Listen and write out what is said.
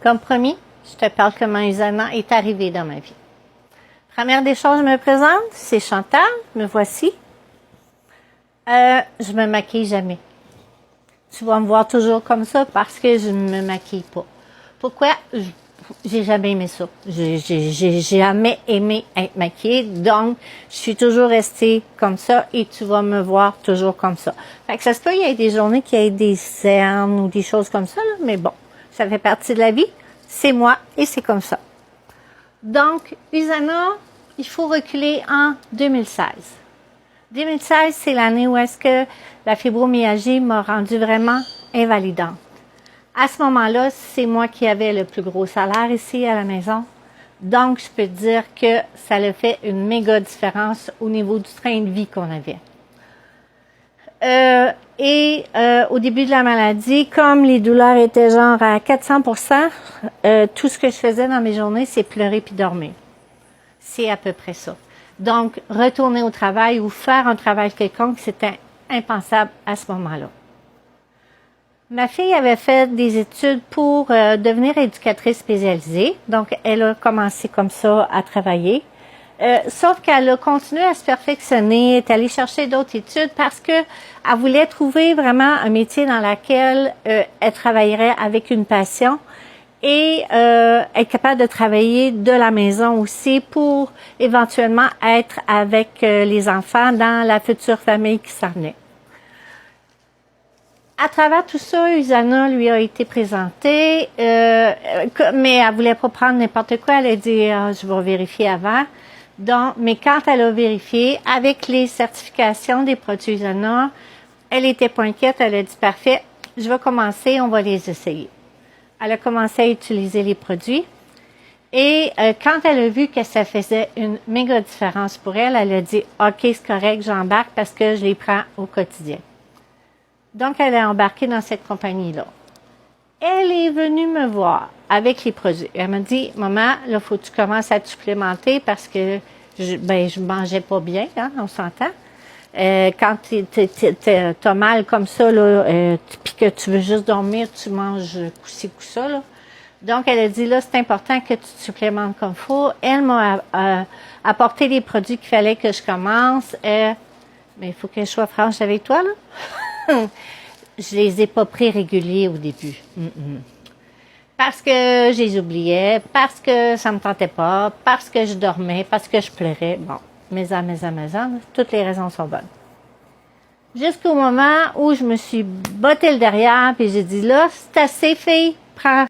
Comme promis, je te parle comment Usana est arrivée dans ma vie. Première des choses, je me présente, c'est Chantal, me voici. Je me maquille jamais. Tu vas me voir toujours comme ça parce que je ne me maquille pas. Pourquoi? J'ai jamais aimé ça. J'ai jamais aimé être maquillée, donc je suis toujours restée comme ça et tu vas me voir toujours comme ça. Fait que ça se peut, il y a des journées qu'il y ait des cernes ou des choses comme ça, là, mais bon, ça fait partie de la vie. C'est moi et c'est comme ça. Donc, Usana, il faut reculer en 2016. 2016, c'est l'année où est-ce que la fibromyalgie m'a rendue vraiment invalidante. À ce moment-là, c'est moi qui avais le plus gros salaire ici à la maison. Donc, je peux te dire que ça a fait une méga différence au niveau du train de vie qu'on avait. Au début de la maladie, comme les douleurs étaient genre à 400%, tout ce que je faisais dans mes journées, c'est pleurer puis dormir. C'est à peu près ça. Donc, retourner au travail ou faire un travail quelconque, c'était impensable à ce moment-là. Ma fille avait fait des études pour devenir éducatrice spécialisée. Donc, elle a commencé comme ça à travailler. Sauf qu'elle a continué à se perfectionner, est allée chercher d'autres études parce que elle voulait trouver vraiment un métier dans lequel elle travaillerait avec une passion et être capable de travailler de la maison aussi pour éventuellement être avec les enfants dans la future famille qui s'en venait. À travers tout ça, Usana lui a été présentée, mais elle voulait pas prendre n'importe quoi. Elle a dit je vais vérifier avant. Donc, mais quand elle a vérifié, avec les certifications des produits Usana, elle était pas inquiète. Elle a dit parfait, je vais commencer, on va les essayer. Elle a commencé à utiliser les produits. Et quand elle a vu que ça faisait une méga différence pour elle, elle a dit OK, c'est correct, j'embarque parce que je les prends au quotidien. Donc, elle a embarqué dans cette compagnie-là. Elle est venue me voir avec les produits. Elle m'a dit, maman, là, faut que tu commences à te supplémenter parce que je mangeais pas bien, hein, on s'entend. Quand t'as mal comme ça, là, puis que tu veux juste dormir, tu manges coup-ci, coup-ça, là. Donc, elle a dit, là, c'est important que tu te supplémentes comme il faut. Elle m'a apporté les produits qu'il fallait que je commence. Mais il faut que je sois franche avec toi, là. Je les ai pas pris réguliers au début. Parce que je les oubliais, parce que ça me tentait pas, parce que je dormais, parce que je pleurais. Bon, toutes les raisons sont bonnes. Jusqu'au moment où je me suis botté le derrière, puis j'ai dit là, c'est assez, fille, prends